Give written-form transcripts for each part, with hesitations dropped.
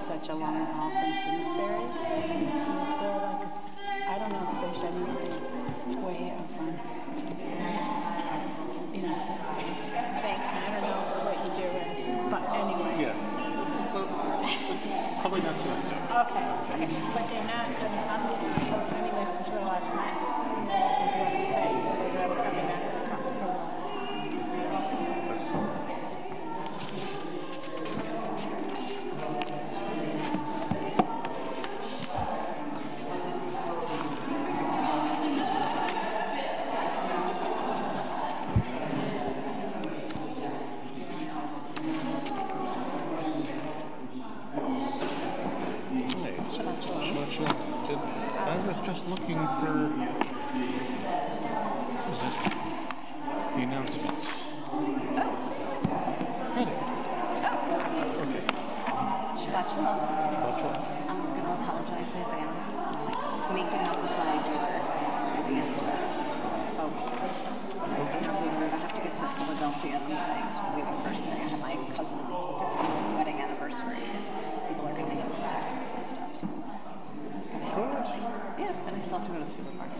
such a long haul from Southbury. So is there like I don't know if there's any way of, saying, I don't know what you do is, but anyway. Yeah. So, probably not tonight, though. Okay. But they're not, this is for last night, is what I'm saying. They're coming back so long. I was just looking for, what is it? The announcements. Really? Okay. Shabbat Shalom. I'm going to apologize in advance. I'm sneaking out the side door at the end of services. So, we're going to have to get to Philadelphia in the morning. So we're leaving first thing. I have my cousin's 50th wedding anniversary. People are coming in from Texas and stuff. So. Yeah, and I still have to go to the supermarket.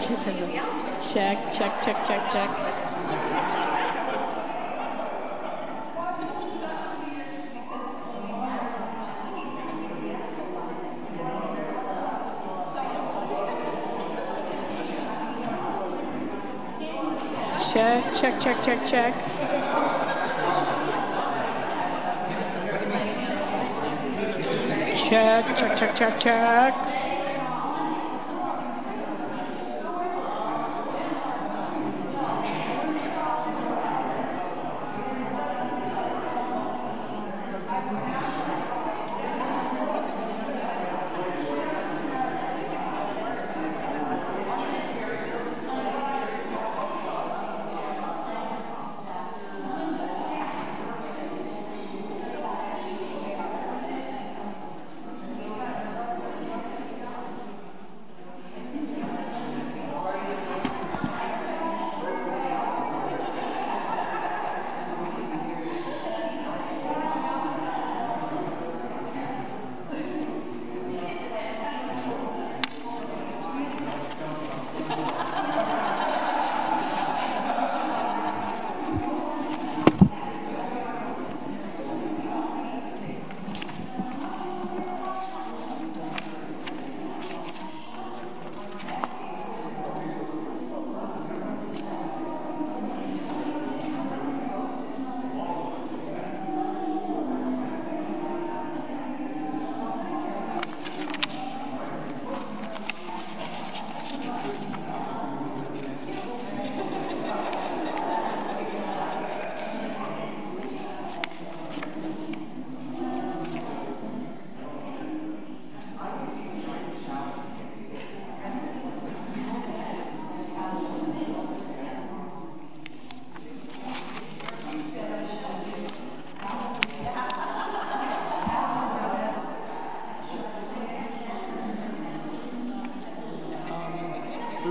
Check, check, check, check, check. Check, check, check, check, check. Check, check, check, check, check.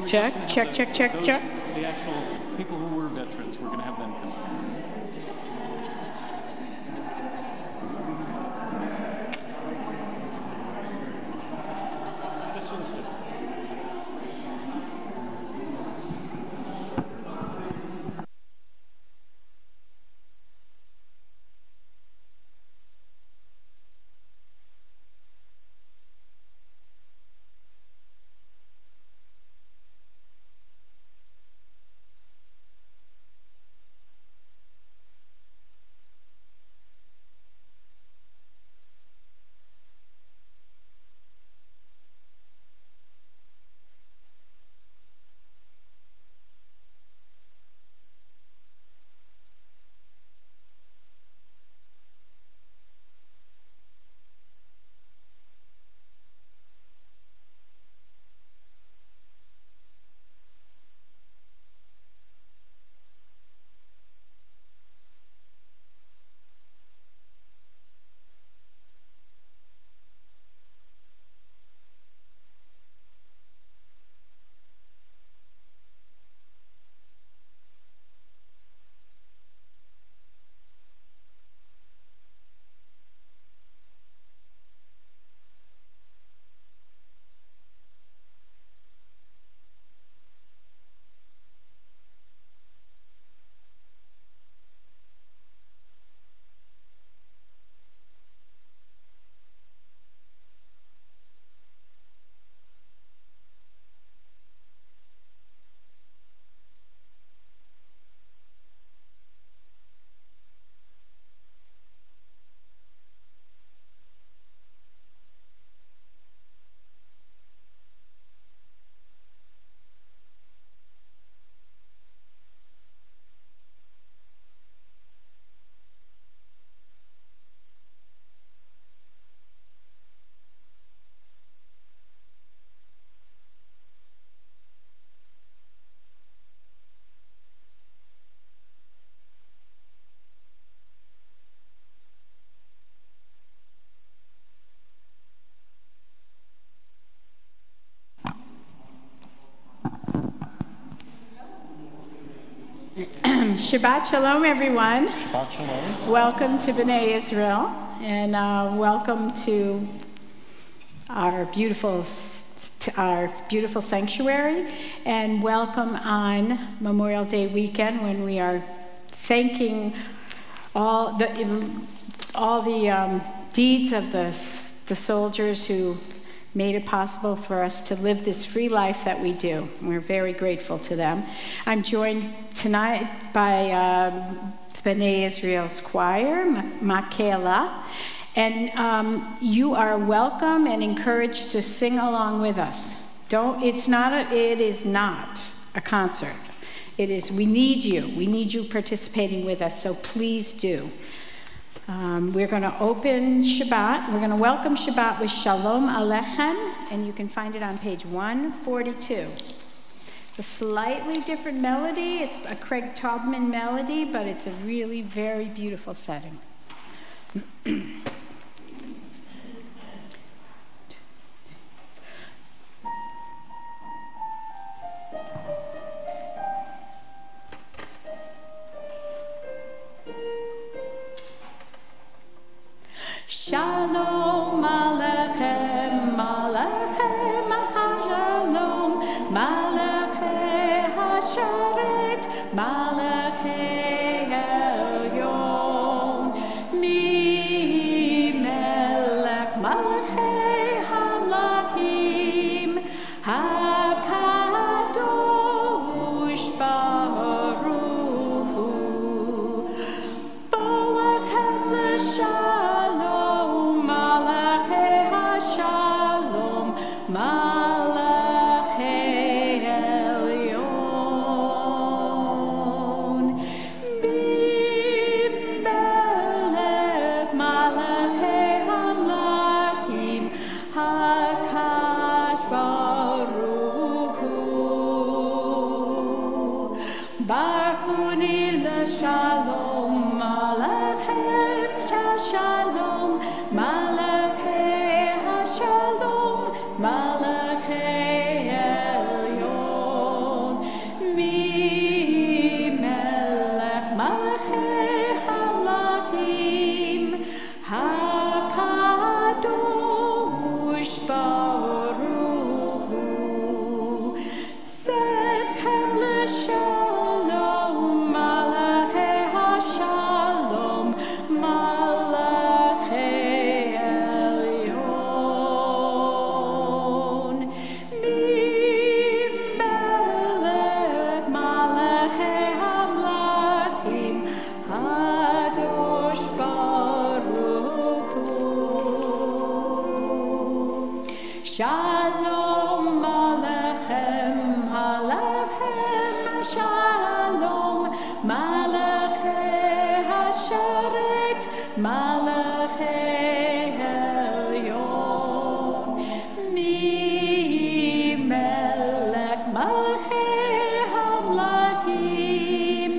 Check, check, check, check, check. The actual people who were veterans, we're going to have them come. This one's good. Shabbat Shalom, everyone. Shabbat Shalom. Welcome to B'nai Israel, and welcome to our beautiful our beautiful sanctuary, and welcome on Memorial Day weekend when we are thanking all the deeds of the soldiers who made it possible for us to live this free life that we do. We're very grateful to them. I'm joined tonight by B'nai Israel's choir, Makela, and you are welcome and encouraged to sing along with us. It is not a concert. We need you. We need you participating with us, so please do. We're going to open Shabbat. We're going to welcome Shabbat with Shalom Aleichem, and you can find it on page 142. It's a slightly different melody. It's a Craig Taubman melody, but it's a really very beautiful setting. Shalom Aleichem, Aleichem HaShalom, Malachei HaSharet, Malachei Elyon, Mi Melech Malachei HaMlachim, HaKadosh Baruch Hu, Boachem L'Shalom, Malachei HaShalom, Malachei Elyon, Bimelech Malachei HaMlachim, HaKadosh Baruch Hu, Barchuni L'Shalom, Malachei HaShalom, Malachei HaShalom, Malachei Elyon, Mi Melech Malachei HaMlachim, HaKadosh Baruch Hu, Tzedkem L'Shalom, Malachei HaShalom, Malachei Elyon, Mi Melech Malachei HaMlachim, Kadosh Baruch Hu. Shalom Aleichem, Aleichem Shalom, Malachei HaSharet, Malachei Elyon, Mi Melech Malachei HaMlachim,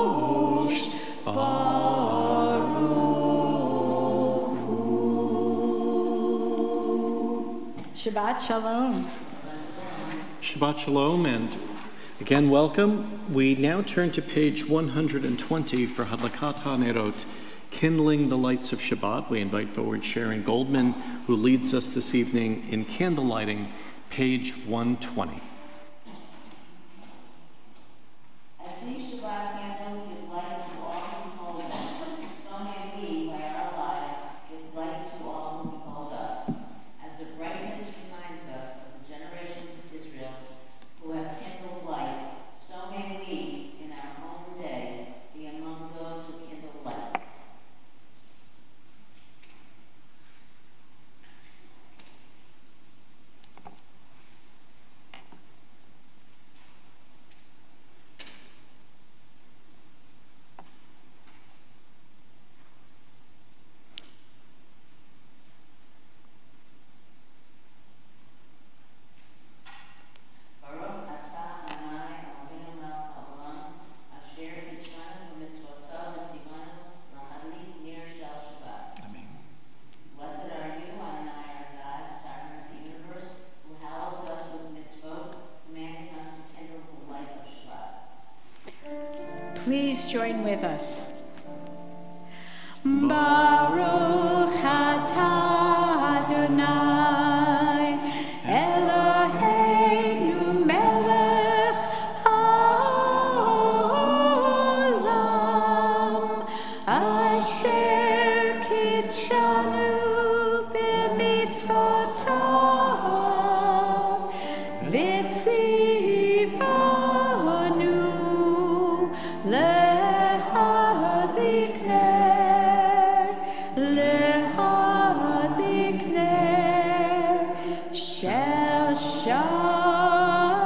HaKadosh Baruch Hu. Shabbat Shalom. Shabbat Shalom, and again, welcome. We now turn to page 120 for Hadlakat HaNerot, Kindling the Lights of Shabbat. We invite forward Sharon Goldman, who leads us this evening in candle lighting, page 120. As these Shabbat candles give light to all who behold them, so may we, by our lives, give light to all who behold us. As the brightness reminds us of the generations of Israel who have kindled light, so may we, in our own day, be among those who kindle light. Baruch atah Adonai Eloheinu melech haolam, asher kitshanu b'mitzvotav v'tzivanu lahadlik ner shel Shabbat. Blessed are you, Adonai, our God, sovereign of the universe, who hallows us with mitzvot, commanding us to kindle the light of Shabbat. Please join with us. Baruch atah Adonai shel Shabbat.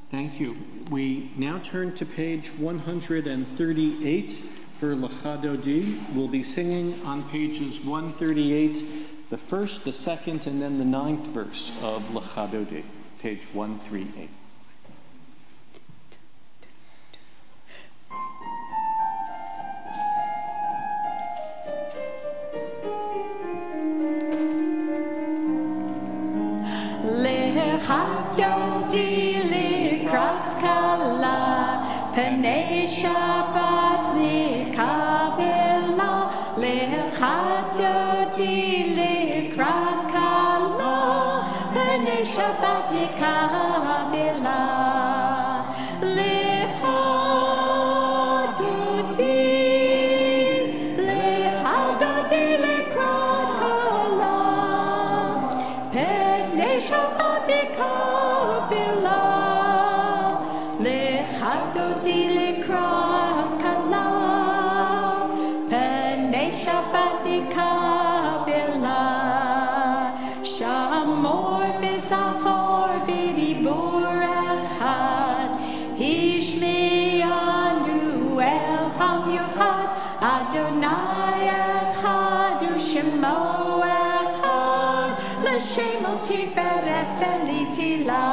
Thank you. We now turn to page 138 for L'Chadodi. We'll be singing on pages 138, the first, the second, and then the 9th verse of L'Chadodi, page 138. L'Chadodi likrat kala, Pnei Shabbat nikabela. L'Chadodi likrat kala, Pnei Shabbat nikabela. L'Chadodi likrat kala, Pnei Shabbat nikabela. L'Chadodi likrat kala, Pnei Shabbat nikabela. Shamor v'zachor b'dibur echad, Hishme'anu el hamiuchad, Adonai echad u'shemo echad, L'shem al tiferet v'litila.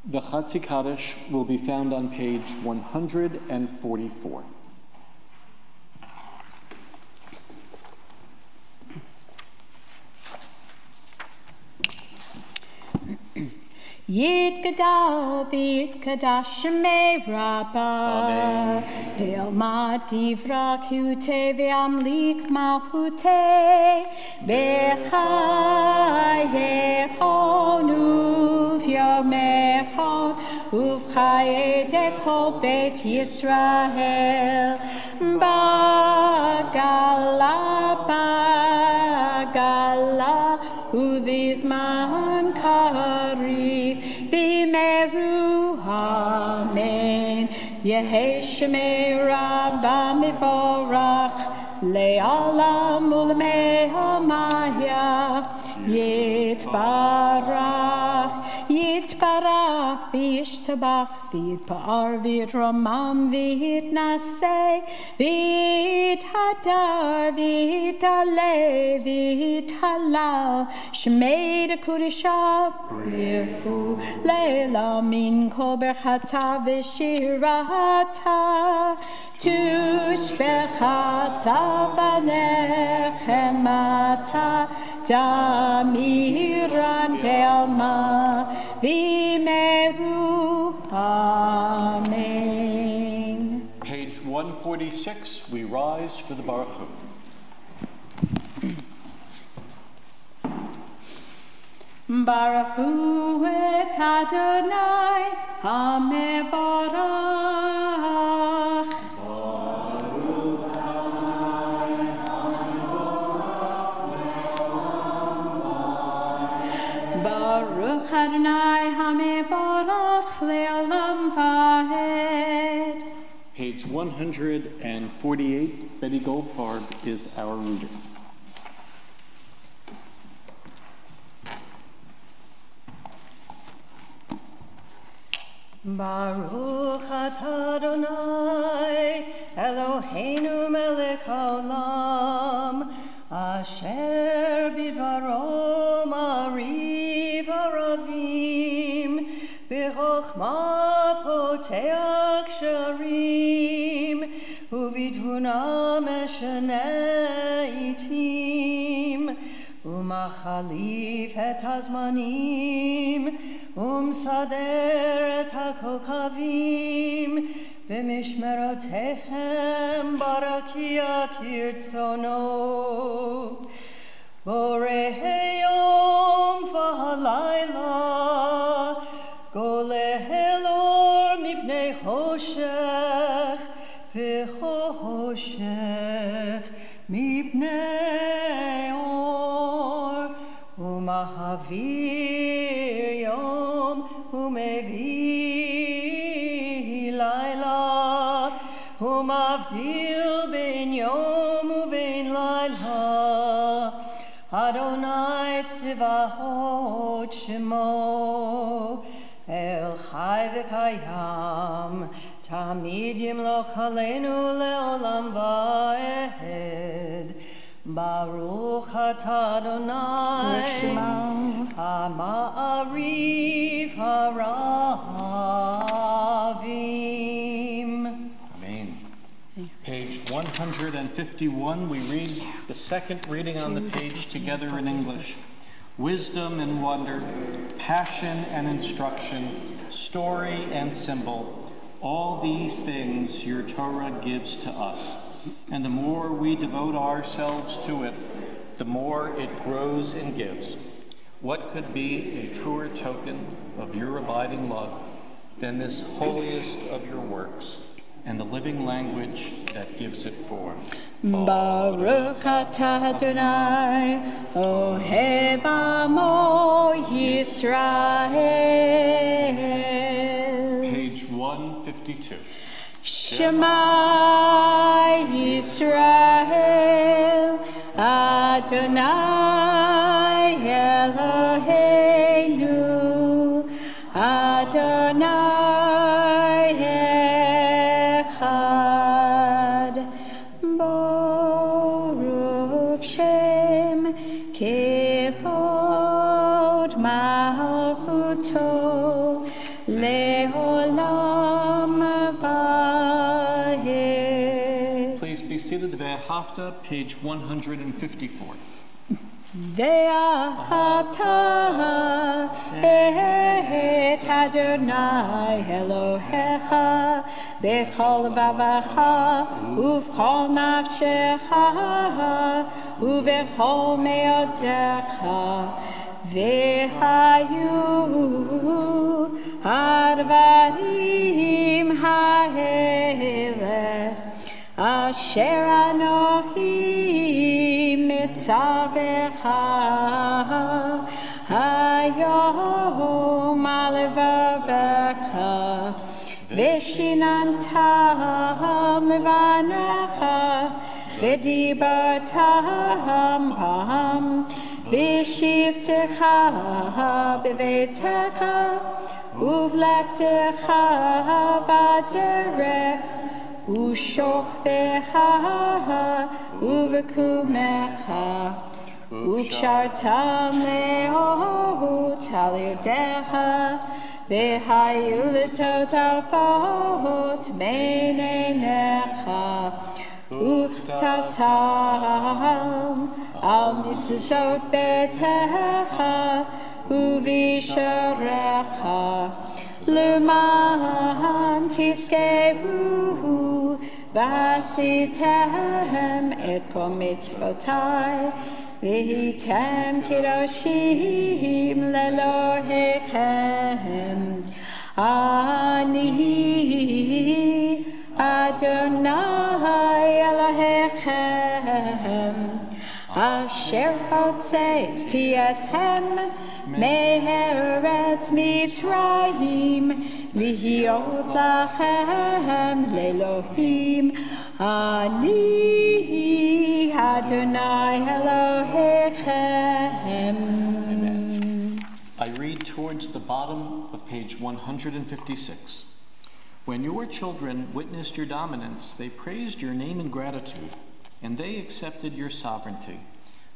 The Chatzi Kaddish will be found on page 144. Yitgadal v'yitkadash shemei Rabbah, Be'alma divrak hute ve'amlik malchute, B'chayechon uv'yomechon, uv'chayei kol Beit Yisrael, Bagala, uv'izman karib, v'meru amen, Yehei shemei Rabbah mivorach, le'alam u'le'me'amaya, Yitbarach v'yishtabach, v'yitpa'ar, v'yitramam, v'yitnaseh, v'yithadar, v'yitale, v'yithalal, shmei dekudisha, v'yehu leila min kol berchata v'shirata, tushbechata v'nechemata, damiran be'alma, v'meru, amen. Page 146, we rise for the Baruch Hu. Baruch Hu et Adonai HaMevorach. Baruch Adonai HaMevorach le'olam va'ed. Page 148, Betty Goldfarb is our reader. Baruch atah Adonai Eloheinu melech haolam asher bidvaro ma'ariv aravim b'chochma poteach sharim uvidvuna meshaneh itim umachalif et hazmanim ומסדר את הכוכבים במשמרותיהם ברקיע כרצונו בורא היום והלילה גולה אור מפני חושך וחושך מפני אור ומעביר יום ומביא לילה ומבדיל בין יום ובין לילה אדוני צבאות שמו אל חי וקיים תמיד ימלוך עלינו לעולם ועד Baruch atah Adonai HaMa'ariv HaRavim. Amen. Page 151, we read the second reading on the page together in English. Wisdom and wonder, passion and instruction, story and symbol, all these things your Torah gives to us. And the more we devote ourselves to it, the more it grows and gives. What could be a truer token of your abiding love than this holiest of your works and the living language that gives it form? Baruch atah Adonai Ohev Amo Yisrael. Page 152. Shema Yisrael Adonai Eloheinu Adonai Echad Baruch Shem Kevod Malchuto Leolam Va'ed. Please be seated. Ve'ahavta, page 154. Ve'ahavta et Adonai Elohecha b'chol levavecha u'v'chol nafshecha u'v'chol me'otecha ve'hayu hadvarim ha'ele asher anochi mitzavecha hayom alevavecha v'shinantam levanecha v'dibartam ham v'shivtecha b'veitecha uvlektecha v'derech, ushok becha uvekumecha, ukshartam leot al yodecha, v'hayu l'totafot beinenecha, uchtavtam al misasot betecha, uvisharecha, l'man tiskehu, v'asitem et kol mitzvotai, v'hitem kiroshim lelohechem. Ani Adonai Elohechem, asher hotzeti etchem me'eretz Mitzrayim, lihiot lachem le'Elohim. Ani Adonai Elohechem. I read towards the bottom of page 156. When your children witnessed your dominance, they praised your name in gratitude, and they accepted your sovereignty.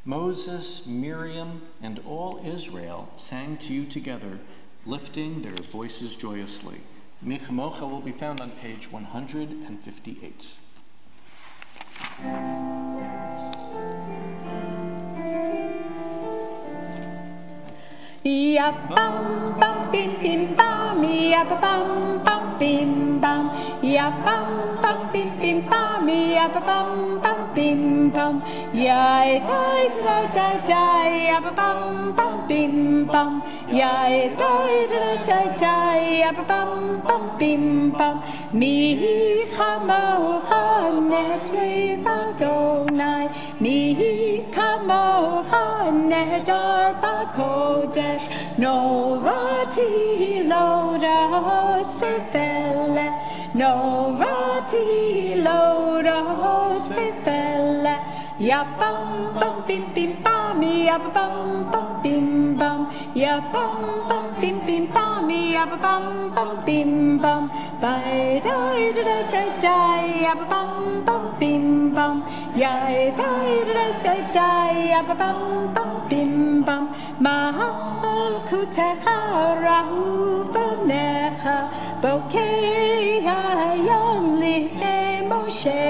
Moses, Miriam, and all Israel sang to you together, lifting their voices joyously. Mi Chamocha will be found on page 158. Ya bam bam bim bim bam, ya bam bam bim bam, ya bam bam bim bim bam, ya bam bam bim bam, ya da da da da, ya bam bam bim bam, ya da da da da, ya bam bam bim bam. Mi chamocha nedri Adonai, mi chamocha nedar b'kodesh. No rati loda sefele, no rati loda sefele. Ya bam bam bim bim bam, ya bam bam bim bam, ya bam bam bim bim bam, ya bam bam bim bam. Bye da da da da, ya bam bam bim bam, ya da da da da, ya bam bam bim bam. Malkutecha rahu v'necha, bokei hayom lifnei Moshe.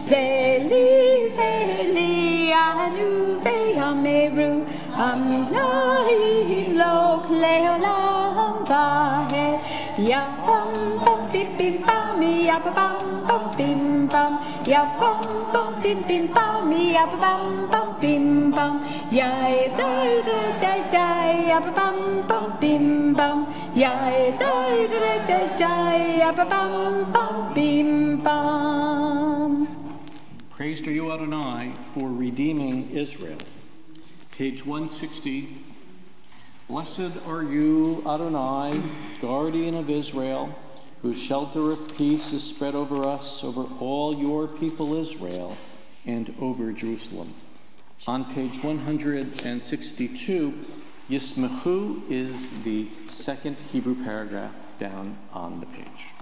Zeli, Zeli, anu ve'ameru, amnai lok leolam vahe. Ya bam bam bim bim bam, ya bam bam bim bam, ya bam bam bim bim bam, ya bam bam bim bam, ya da da da da, ya bam bam bim bam, ya da da da da, ya bam bam bim bam. Praised are you, Adonai, for redeeming Israel. Page 160. Blessed are you, Adonai, guardian of Israel, whose shelter of peace is spread over us, over all your people Israel, and over Jerusalem. On page 162, Yismechu is the second Hebrew paragraph down on the page.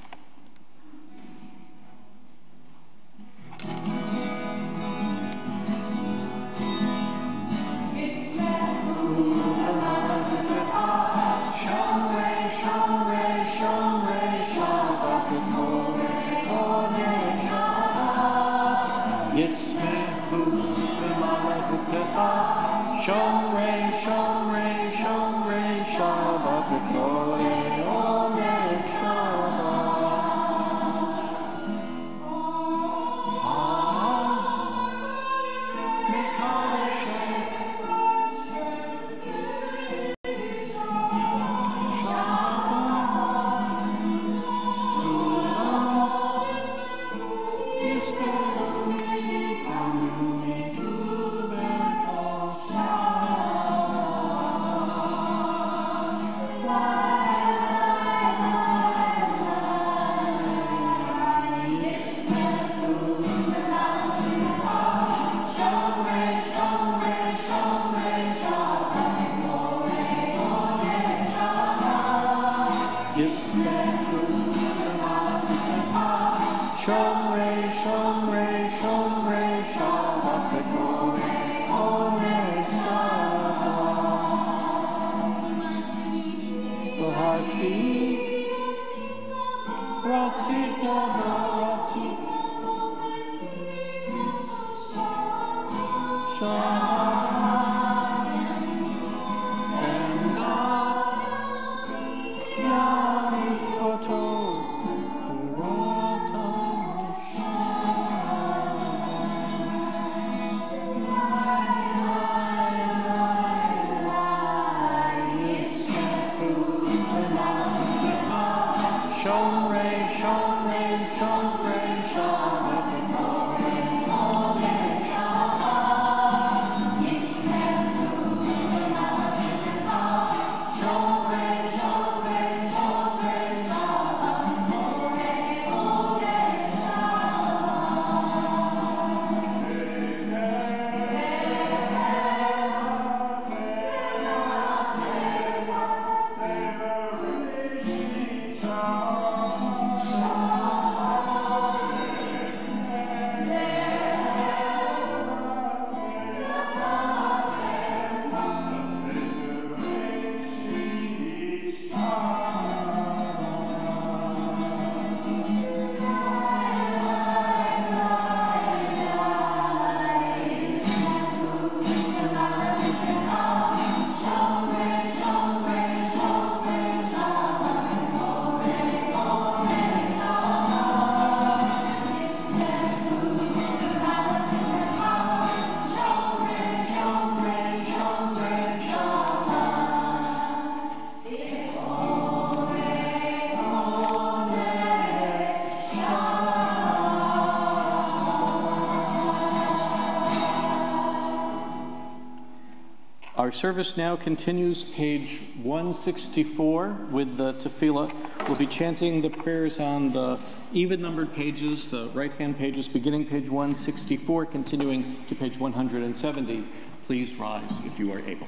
Our service now continues page 164 with the tefillah. We'll be chanting the prayers on the even-numbered pages, the right-hand pages, beginning page 164, continuing to page 170. Please rise if you are able.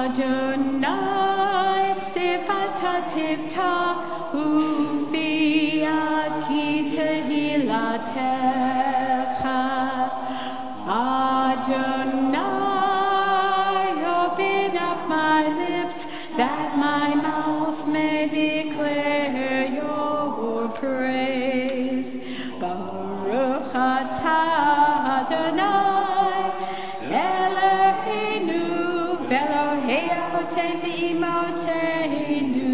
Adonai sifatativta ufiat ki tehilatecha. Adonai, open up my lips that my mouth may declare your praise. Baruch atah Adonai Eloheinu Elohei Avotenu v'Imotenu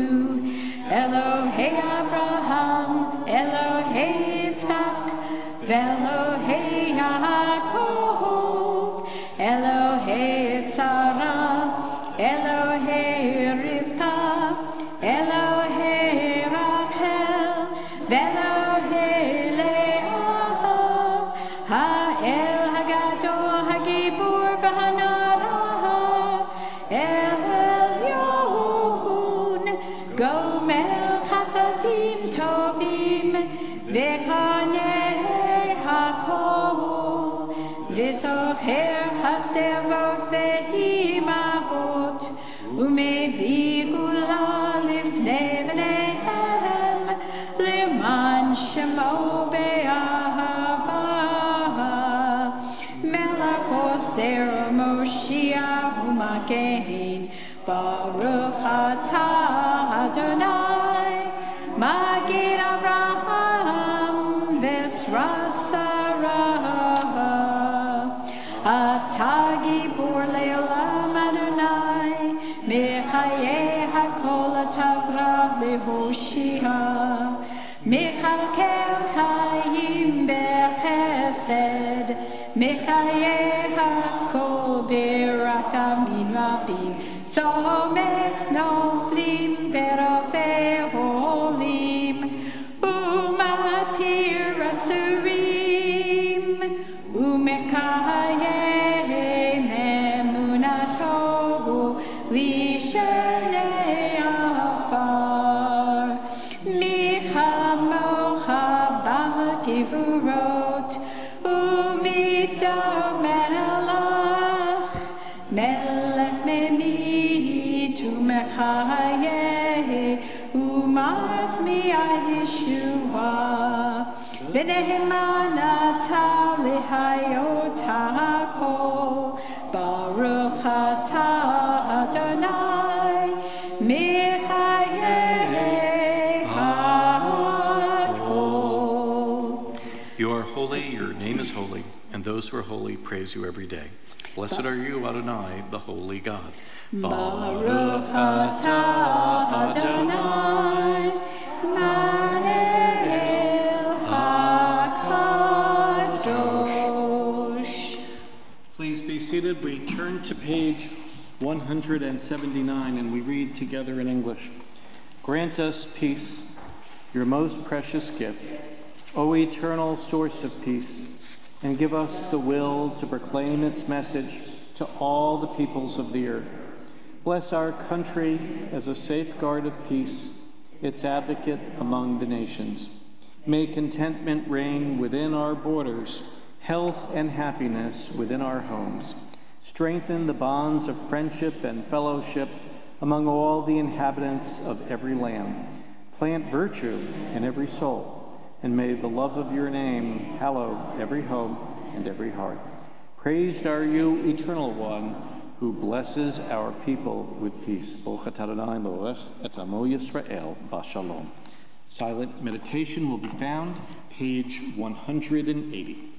Elohei Abraham Elohei Yitzchak Elohei Yaakov Elohei Sarah Elohei Rivka Elohei Rachel Elohei Leah Ha'el Hagadol Hagibur v'Hanara El Elyon Gomel Chasadim Tovim V'Kanei HaKol V'Zocher Chasdevot V'Imahot U'Mevi Gula Lifnei V'neihem L'man Shemo Be'ahava Melech Oser Moshiach U'Magen Baruch atah Adonai Magid Avraham V'Srat Sarah Atah Gibor Le'olam Adonai Mechayeh HaKol Atavrav Lehoshia Mechalkel Chayim Bechesed Mechayeh HaKol B'Rakamin Rabim Somech Noflim V'Rofei Holim Umatir Asurim Umekayeh Memunato Lishenei Afar Michamocha B'Kivurot Umigdar Melach Melech Memit Umechayeh Umasmi Yeshua V'nehemanata Lehayot HaKol Baruch atah Adonai Mechayeh HaKol. You are holy, your name is holy, and those who are holy praise you every day. Blessed are you, Adonai, the holy God. Baruch atah Adonai, Manel HaKadosh. Please be seated. We turn to page 179 and we read together in English. Grant us peace, your most precious gift, O eternal source of peace, and give us the will to proclaim its message to all the peoples of the earth. Bless our country as a safeguard of peace, its advocate among the nations. May contentment reign within our borders, health and happiness within our homes. Strengthen the bonds of friendship and fellowship among all the inhabitants of every land. Plant virtue in every soul, and may the love of your name hallow every home and every heart. Praised are you, Eternal One, who blesses our people with peace. Silent meditation will be found, page 180.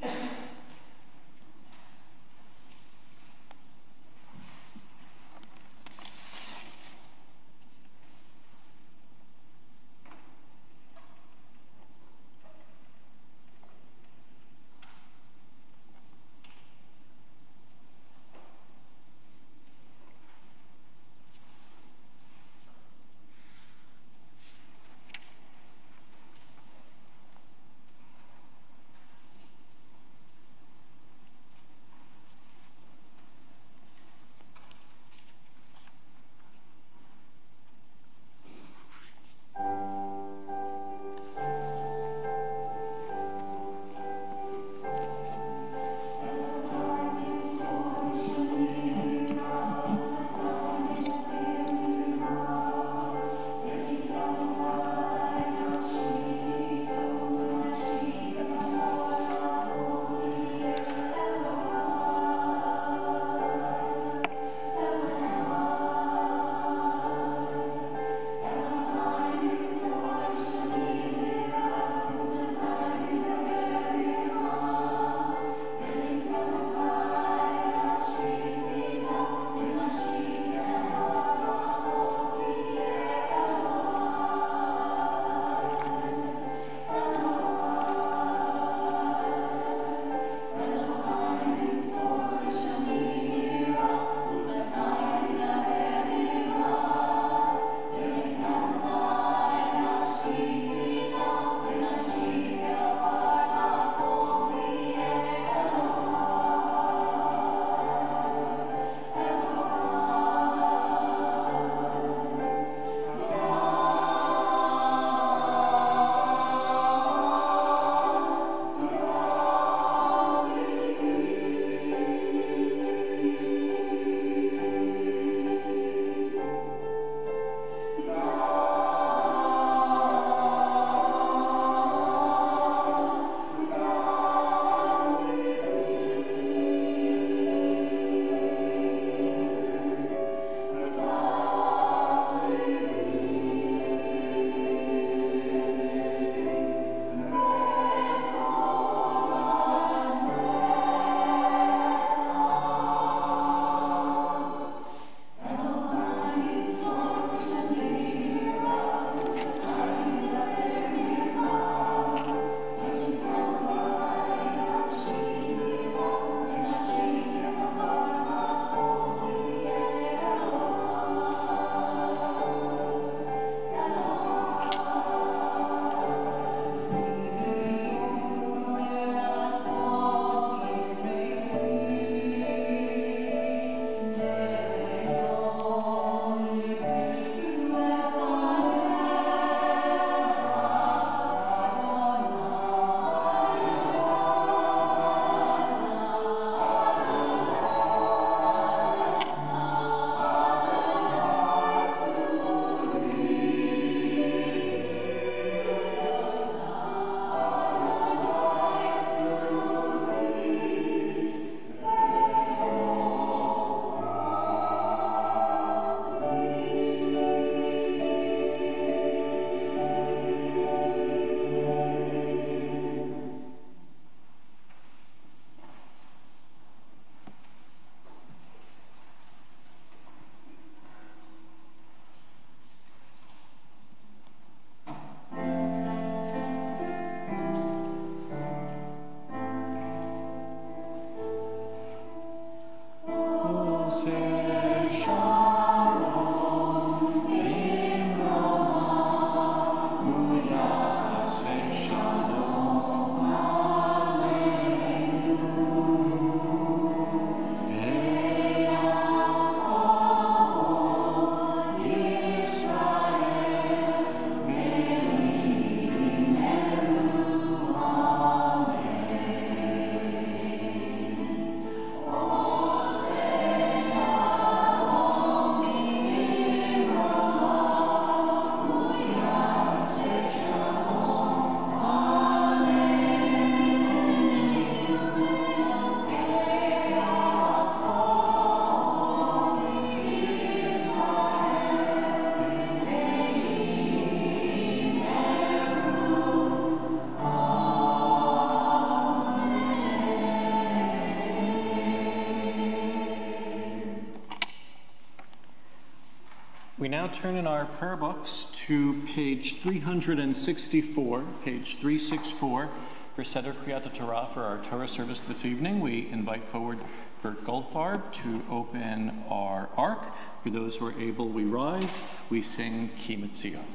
now turn in our prayer books to page 364, page 364, for Seder Kriyat Torah for our Torah service this evening. We invite forward Bert Goldfarb to open our ark. For those who are able, we rise. We sing Ki Mitzion.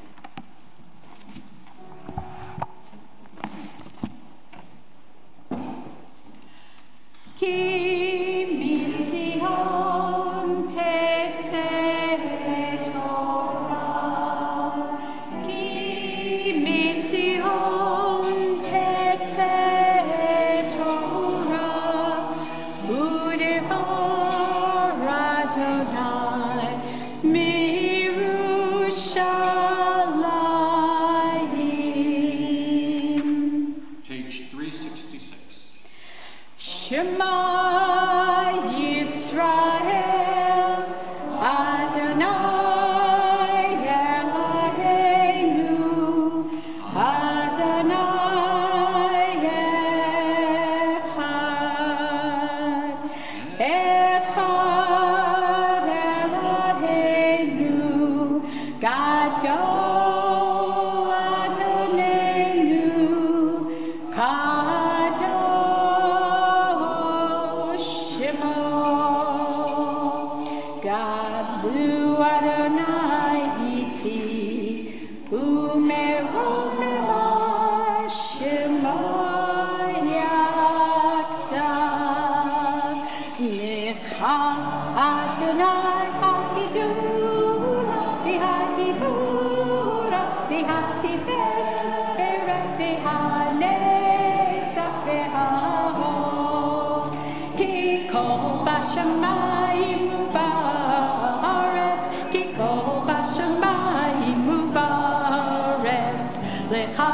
Ki Mitzion Tetzeh Torah, Ki Mitzion Tetzeh Torah, Udevar Adonai Mirushalayim. Page 366. Shema Yisrael, Adonai Eloheinu, Adonai Echad, Echad Eloheinu, Gadol Adonenu, Kadosh Shemo, Gadlu Adonai iti, Umeromema Shemo Yakdav, Necha Adonai Hagidura, V'Hagibura, V'Hativeret, V'Hanetzach, V'Hahor, Ki kol b'shamayim u'ba'aretz, Ki kol b'shamayim u'ba'aretz, Lecha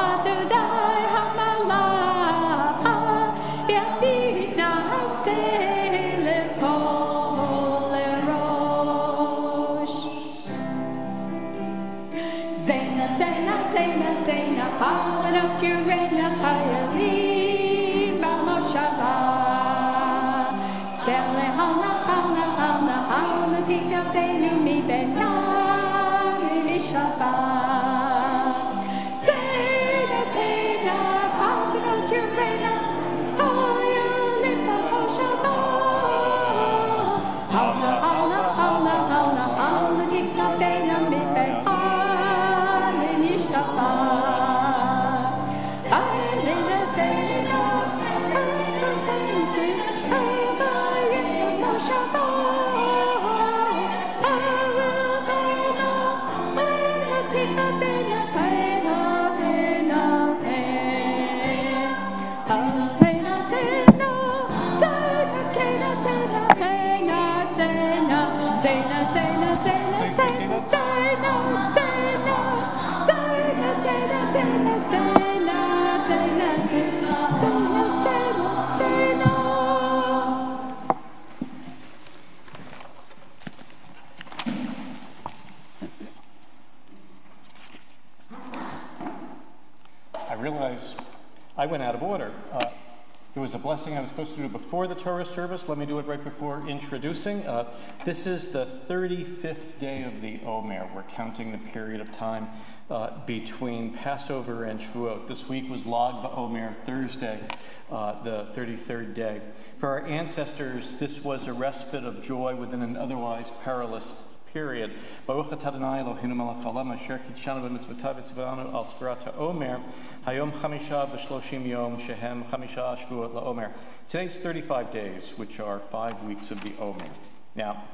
Adonai ha'malacha, V'yadid na'aseh lekol erosh. Zena, Zena, Zena, Zena, Pavanok Yurena, Chayalim, Bamoshava. Sele Hana, Hana, Hana, Hana, Tika, Benu, Mi, Benam, Mishava. Zena, Zena, Pavanok Yurena, Chayalim, Bamoshava. Hana, Hana, Hana, Hana, Hana, Tika, Benu, Mi, Benam. I realize I went out of order. There was a blessing I was supposed to do before the Torah service. Let me do it right before introducing. This is the 35th day of the Omer. We're counting the period of time between Passover and Shavuot. This week was Lag BaOmer, Thursday, the 33rd day. For our ancestors, this was a respite of joy within an otherwise perilous period. Baruch atah Adonai Eloheinu melech haolam asher kidshanu b'mitzvotav v'tzivanu al sfirat ha'omer hayom chamisha v'shloshim yom shehem chamisha shvuot la'omer. Today's 35 days, which are 5 weeks of the Omer. Now,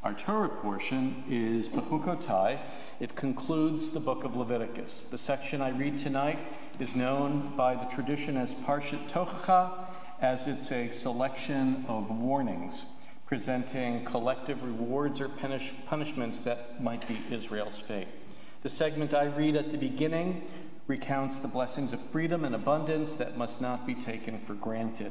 our Torah portion is Bechukotai. It concludes the book of Leviticus. The section I read tonight is known by the tradition as Parshat Tochacha, as it's a selection of warnings presenting collective rewards or punishments that might be Israel's fate. The segment I read at the beginning recounts the blessings of freedom and abundance that must not be taken for granted.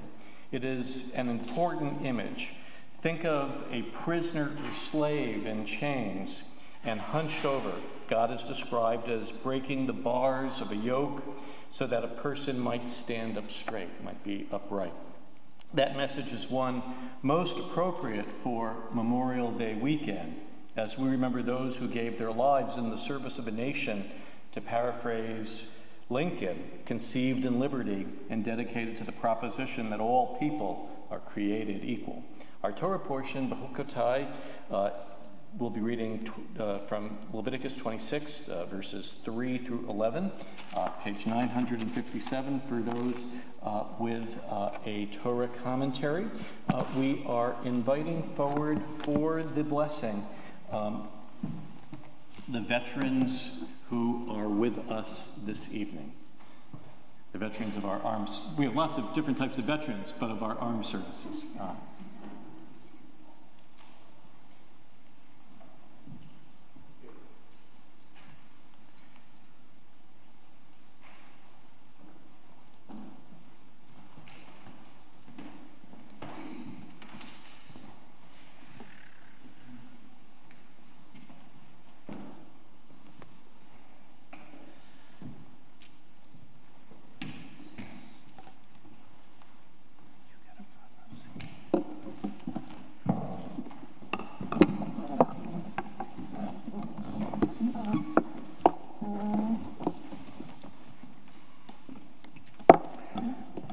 It is an important image. Think of a prisoner or slave in chains and hunched over. God is described as breaking the bars of a yoke so that a person might stand up straight, might be upright. That message is one most appropriate for Memorial Day weekend, As we remember those who gave their lives in the service of a nation, to paraphrase Lincoln, conceived in liberty and dedicated to the proposition that all people are created equal. Our Torah portion, Bechukotai, we'll be reading from Leviticus 26, verses 3 through 11, page 957 for those with a Torah commentary. We are inviting forward for the blessing the veterans who are with us this evening. The veterans of our arms. We have lots of different types of veterans, but of our armed services.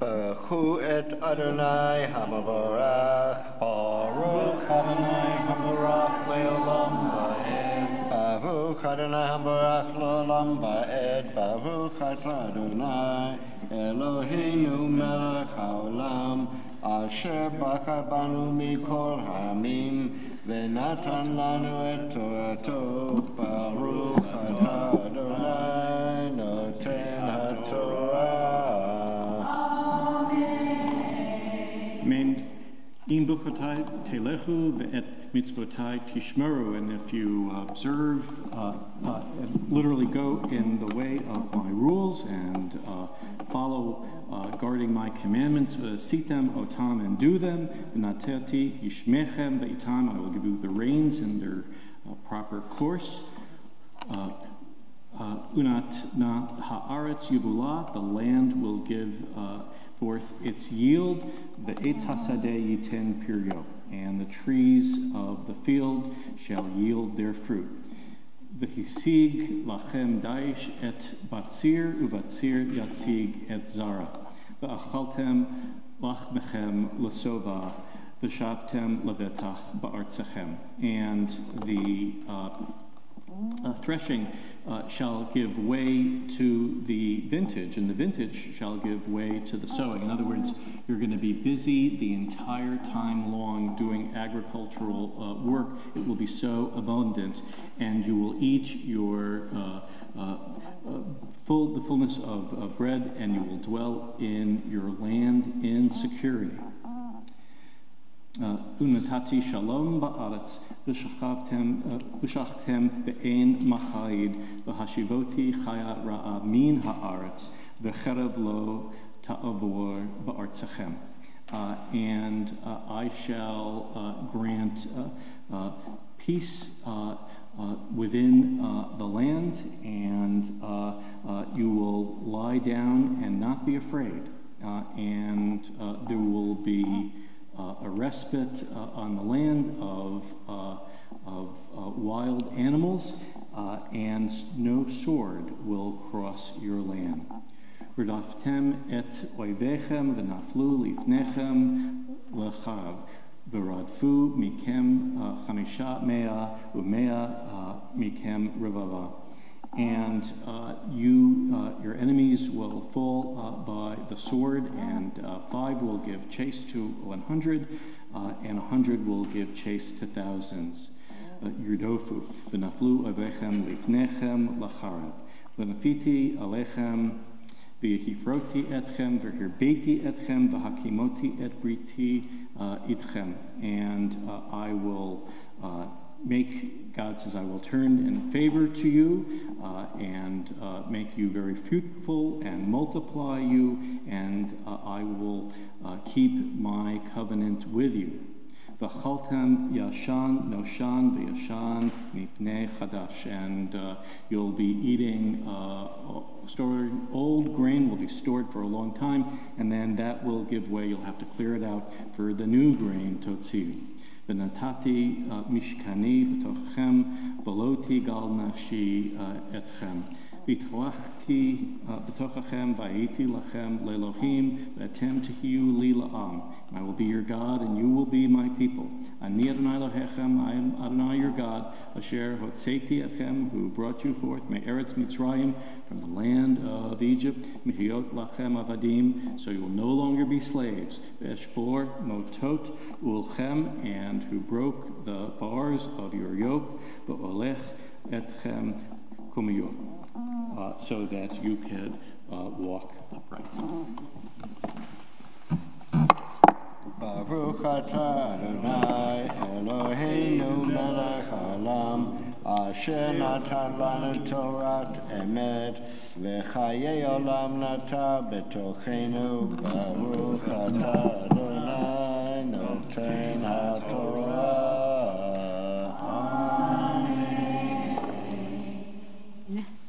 Baruch et Adonai HaMavorach. Baruch Adonai HaMavorach Le'olam Va'ed. Baruch Adonai HaMavorach Le'olam Va'ed. Baruch Adonai Eloheinu Melech HaOlam Asher Bachar Banu Mikol Ha'amim V'natan Lanu et Torato. Baruch Adonai Noten HaTorah. In Buchotai telechu ve'et mitzvotai tishmeru, and if you observe, literally go in the way of my rules and follow guarding my commandments, sitem otam, and do them, v'nateti yishmechem be'itam, I will give you the reins in their proper course. Unat na haaretz yuvula, the land will give forth its yield, the eitz hasadeh yiten piryo, and the trees of the field shall yield their fruit. V'hisig lachem daish et batzir, ubatzir yatzig et zara. V'achaltem lachmechem l'sova, v'shavtem levetach ba'artzachem. And the threshing shall give way to the vintage, and the vintage shall give way to the sowing. In other words, you're going to be busy the entire time long doing agricultural work. It will be so abundant, and you will eat your the fullness of bread, and you will dwell in your land in security. Unatati shalom ba'aretz v'shachtem ve'ein machayid v'hashivoti chaya ra'a min ha'aretz v'cherev lo ta'avor ba'artzachem. And I shall grant peace within the land, and you will lie down and not be afraid, and there will be a respite on the land of wild animals, and no sword will cross your land. V'raftem et oivechem v'naflu lifnechem lechav v'radfu mikem chamisha mea umea mikem revava. And your enemies will fall by the sword, and 5 will give chase to 100, and 100 will give chase to thousands. Yurdofu, v'naflu avechem lifnechem lacharab, v'nafiti alechem, v'hifroti etchem, v'hirbeti etchem, v'hakimoti et briti itchem. And I will make, God says, I will turn in favor to you and make you very fruitful and multiply you, and I will keep my covenant with you. V'chaltem yashan noshan v'yashan mipnei chadash, and you'll be eating stored old grain will be stored for a long time, and then that will give way. You'll have to clear it out for the new grain, totziv. ונתתי משכני בתוככם, ולא תיגל נפשי אתכם. והתהלכתי בתוככם, והייתי לכם לאלוהים, ואתם תהיו לי לעם. And I will be your God, and you will be my people. אני אדוני אלוהיכם, I am Adonai your God, אשר הוצאתי אתכם, who brought you forth מארץ מצרים, from the land of Egypt, להיות לכם עבדים, so you will no longer be slaves. ואשבור מוטות עולכם, and who broke the bars of your yoke, והולך אתכם כמיור. So that you could walk upright. Baruch atah Adonai Eloheinu melech haolam asher natan lanu Torat emet v'chayei olam nata betochenu. Baruch atah Adonai noten haTorah.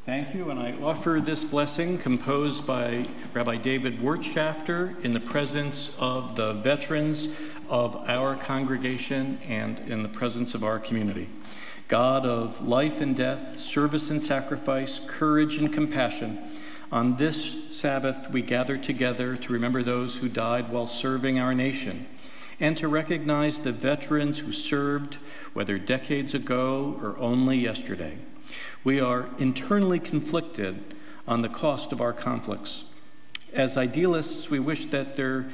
Thank you, and I offer this blessing composed by Rabbi David Wirtschafter in the presence of the veterans of our congregation and in the presence of our community. God of life and death, service and sacrifice, courage and compassion, on this Sabbath we gather together to remember those who died while serving our nation and to recognize the veterans who served, whether decades ago or only yesterday. We are internally conflicted on the cost of our conflicts. As idealists, we wish that there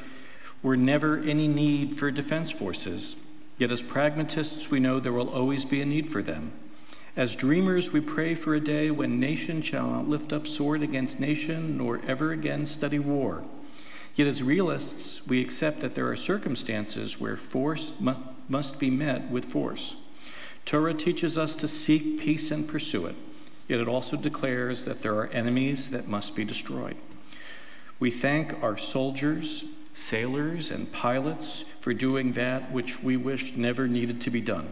were never any need for defense forces. Yet as pragmatists, we know there will always be a need for them. As dreamers, we pray for a day when nation shall not lift up sword against nation, nor ever again study war. Yet as realists, we accept that there are circumstances where force must be met with force. Torah teaches us to seek peace and pursue it, yet it also declares that there are enemies that must be destroyed. We thank our soldiers, sailors, and pilots for doing that which we wish never needed to be done.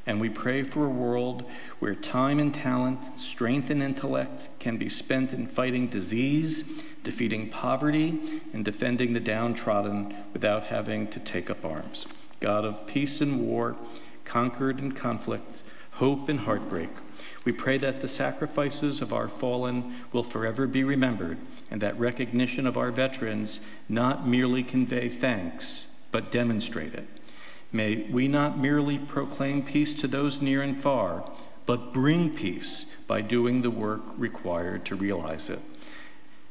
And we pray for a world where time and talent, strength and intellect can be spent in fighting disease, defeating poverty, and defending the downtrodden without having to take up arms. God of peace and war, concord and conflict, hope and heartbreak, we pray that the sacrifices of our fallen will forever be remembered, and that recognition of our veterans not merely convey thanks, but demonstrate it. May we not merely proclaim peace to those near and far, but bring peace by doing the work required to realize it.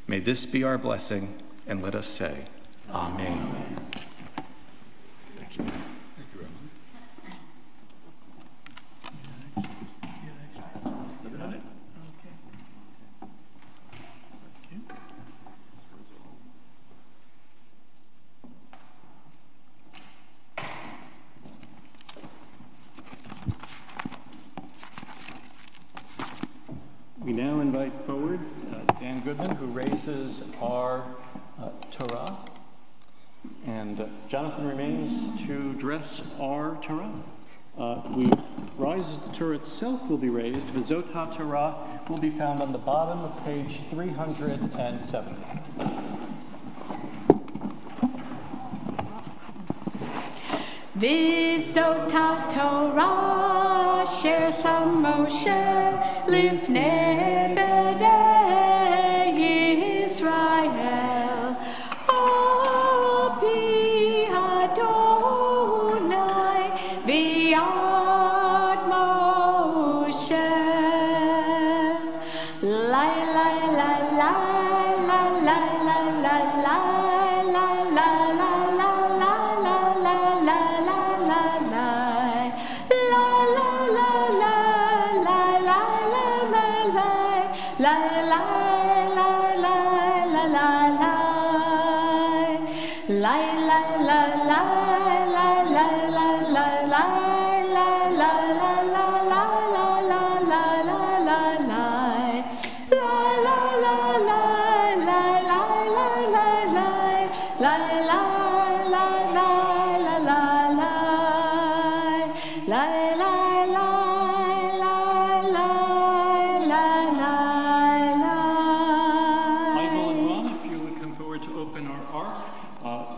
May this be our blessing, and let us say, Amen. Thank you. We now invite forward Dan Goodman, who raises our Torah, and Jonathan remains to dress our Torah. We rise as the Torah itself will be raised. V'zot HaTorah will be found on the bottom of page 370. V'zot HaTorah asher sam Moshe lifnei bnei Yisrael al pi Adonai v'yad Moshe. La la la la la la la la la.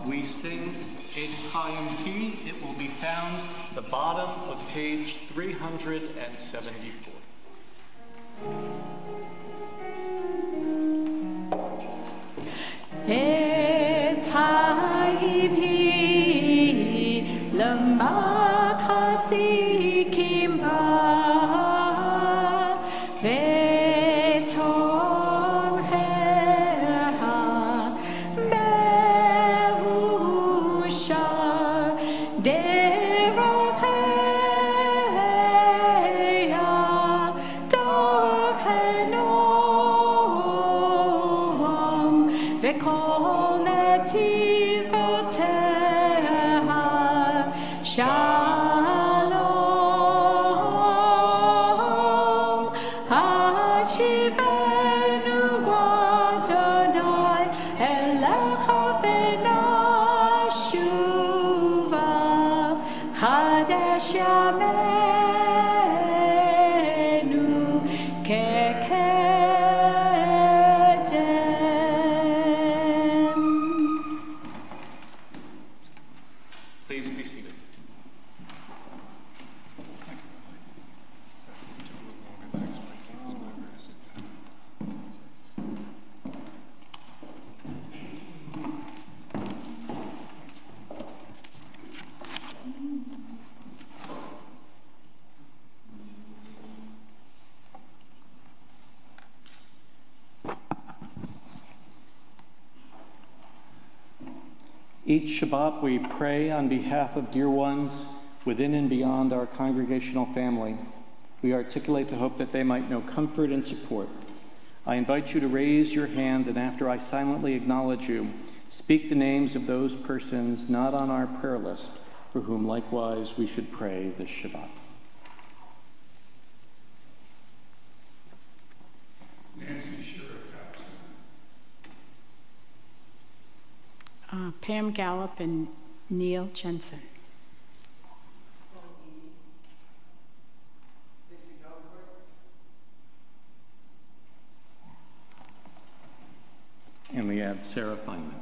We we sing Eitz Chaim Hi, it will be found at the bottom of page 374. Eitz Chaim Hi, lema chasikim ba, Please be seated. Each Shabbat we pray on behalf of dear ones within and beyond our congregational family. We articulate the hope that they might know comfort and support. I invite you to raise your hand, and after I silently acknowledge you, speak the names of those persons not on our prayer list, for whom likewise we should pray this Shabbat. Pam Gallup and Neil Jensen. And we add Sarah Feynman.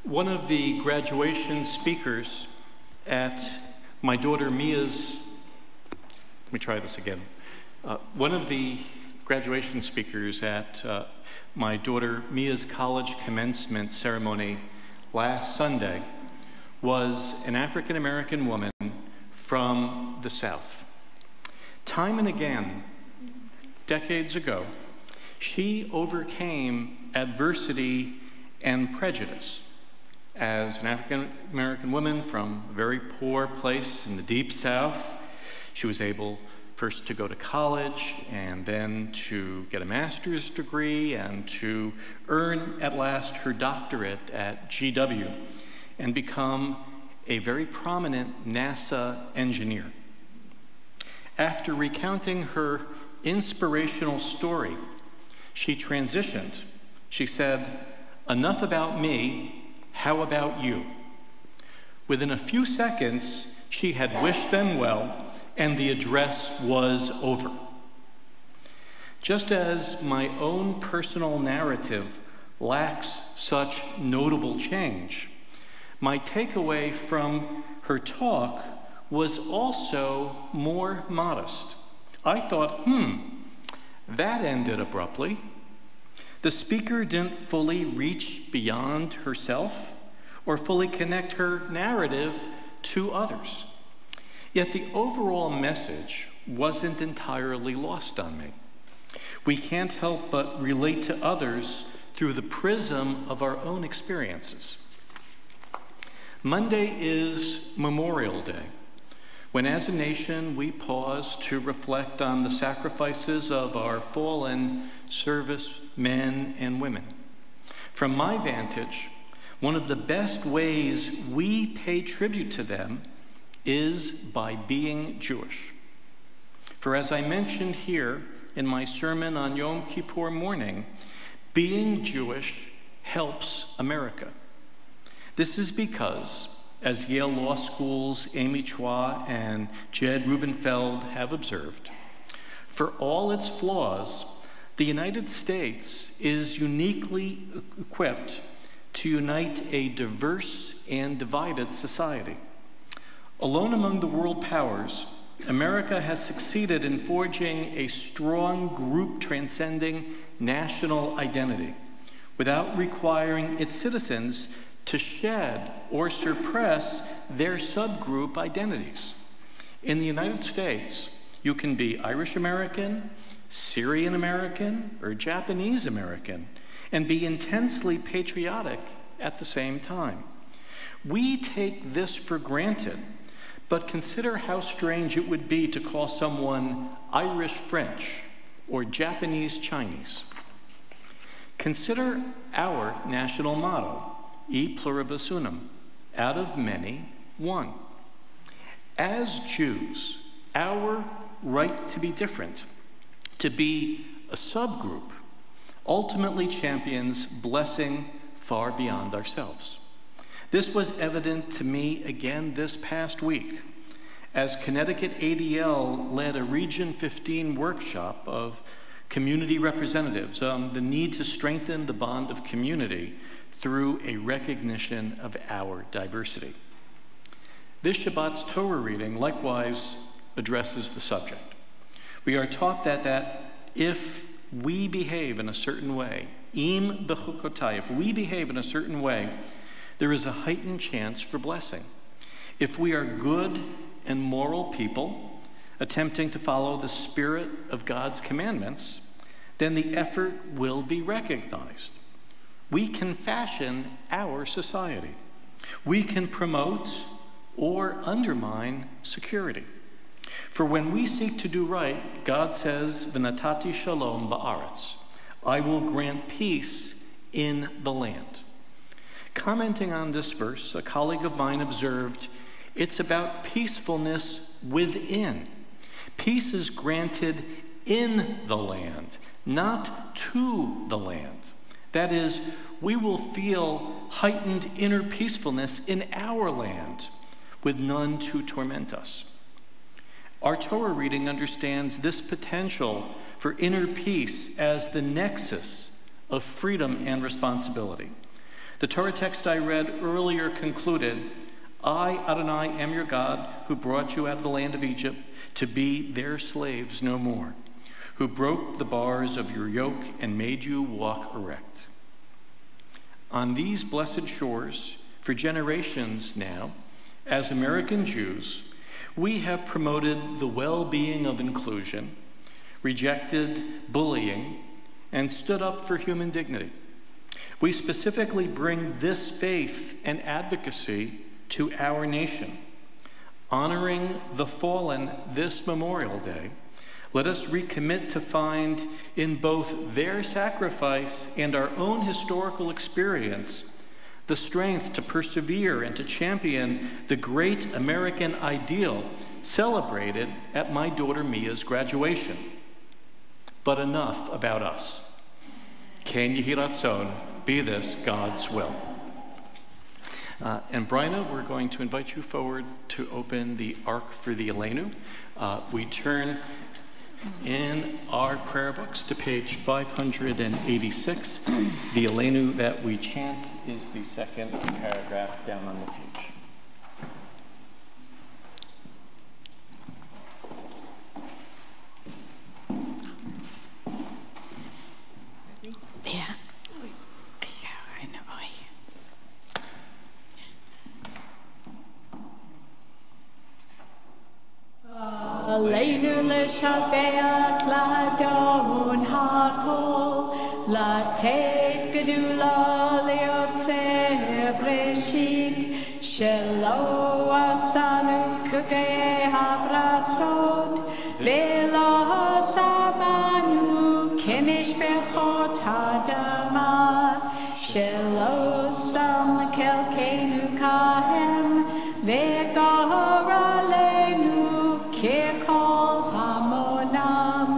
One of the graduation speakers at my daughter Mia's, let me try this again. One of the graduation speakers at my daughter Mia's college commencement ceremony last Sunday was an African-American woman from the South. Time and again, decades ago, she overcame adversity and prejudice. As an African-American woman from a very poor place in the Deep South, she was able first to go to college and then to get a master's degree and to earn at last her doctorate at GW and become a very prominent NASA engineer. After recounting her inspirational story, she transitioned. She said, "Enough about me. How about you?" Within a few seconds, she had wished them well, and the address was over. Just as my own personal narrative lacks such notable change, my takeaway from her talk was also more modest. I thought, that ended abruptly. The speaker didn't fully reach beyond herself or fully connect her narrative to others. Yet the overall message wasn't entirely lost on me. We can't help but relate to others through the prism of our own experiences. Monday is Memorial Day, when as a nation we pause to reflect on the sacrifices of our fallen servicemen and women. From my vantage, one of the best ways we pay tribute to them is by being Jewish. For as I mentioned here in my sermon on Yom Kippur morning, being Jewish helps America. This is because, as Yale Law School's Amy Chua and Jed Rubenfeld have observed, for all its flaws, the United States is uniquely equipped to unite a diverse and divided society. Alone among the world powers, America has succeeded in forging a strong group-transcending national identity without requiring its citizens to shed or suppress their subgroup identities. In the United States, you can be Irish American, Syrian American, or Japanese American, and be intensely patriotic at the same time. We take this for granted, but consider how strange it would be to call someone Irish French or Japanese Chinese. Consider our national motto, E pluribus unum, out of many, one. As Jews, our right to be different, to be a subgroup, ultimately champions blessing far beyond ourselves. This was evident to me again this past week as Connecticut ADL led a Region 15 workshop of community representatives on the need to strengthen the bond of community through a recognition of our diversity. This Shabbat's Torah reading likewise addresses the subject. We are taught that if we behave in a certain way, im bechukotai, if we behave in a certain way, there is a heightened chance for blessing. If we are good and moral people, attempting to follow the spirit of God's commandments, then the effort will be recognized. We can fashion our society. We can promote or undermine security. For when we seek to do right, God says, "V'natati shalom ba'aretz," I will grant peace in the land. Commenting on this verse, a colleague of mine observed, it's about peacefulness within. Peace is granted in the land, not to the land. That is, we will feel heightened inner peacefulness in our land, with none to torment us. Our Torah reading understands this potential for inner peace as the nexus of freedom and responsibility. The Torah text I read earlier concluded, I, Adonai, am your God, who brought you out of the land of Egypt to be their slaves no more, who broke the bars of your yoke and made you walk erect. On these blessed shores, for generations now, as American Jews, we have promoted the well-being of inclusion, rejected bullying, and stood up for human dignity. We specifically bring this faith and advocacy to our nation. Honoring the fallen this Memorial Day, let us recommit to find in both their sacrifice and our own historical experience the strength to persevere and to champion the great American ideal celebrated at my daughter Mia's graduation. But enough about us. Ken Yehi Ratzon, be this God's will. And Bryna, we're going to invite you forward to open the Ark for the Elenu. We turn in our prayer books to page 586. The Elenu that we chant is the second paragraph down on the page. Yeah. I know. Aleinu l'shabeach l'adon hakol, latet gedula liotzer breshit, shelo asanu kugei havratzot, velo samanu kemishpechot hadama, shelo sam kelkenu kahem, vegor aleinu kekol hamonam,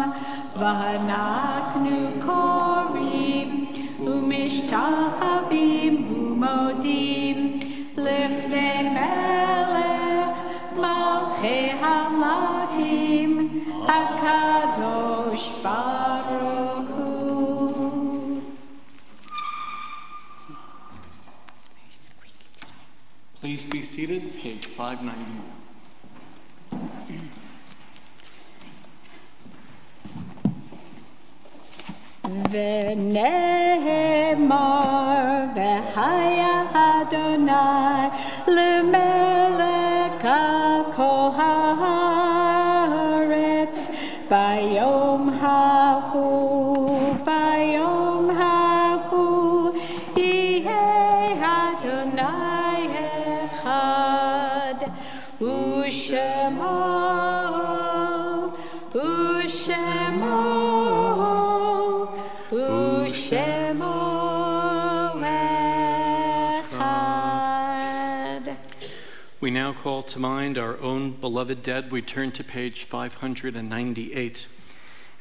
vanaknu korim, umishtachavim umodim, lifnei melech, malchei hamlachim, HaKadosh Baruch Hu. Please be seated, page 591. V'nehemar v'haya Adonai l'melech kol haaretz bayom hahu yeh Adonai echad u'shemo echad. We now call to mind our own beloved dead. We turn to page 598.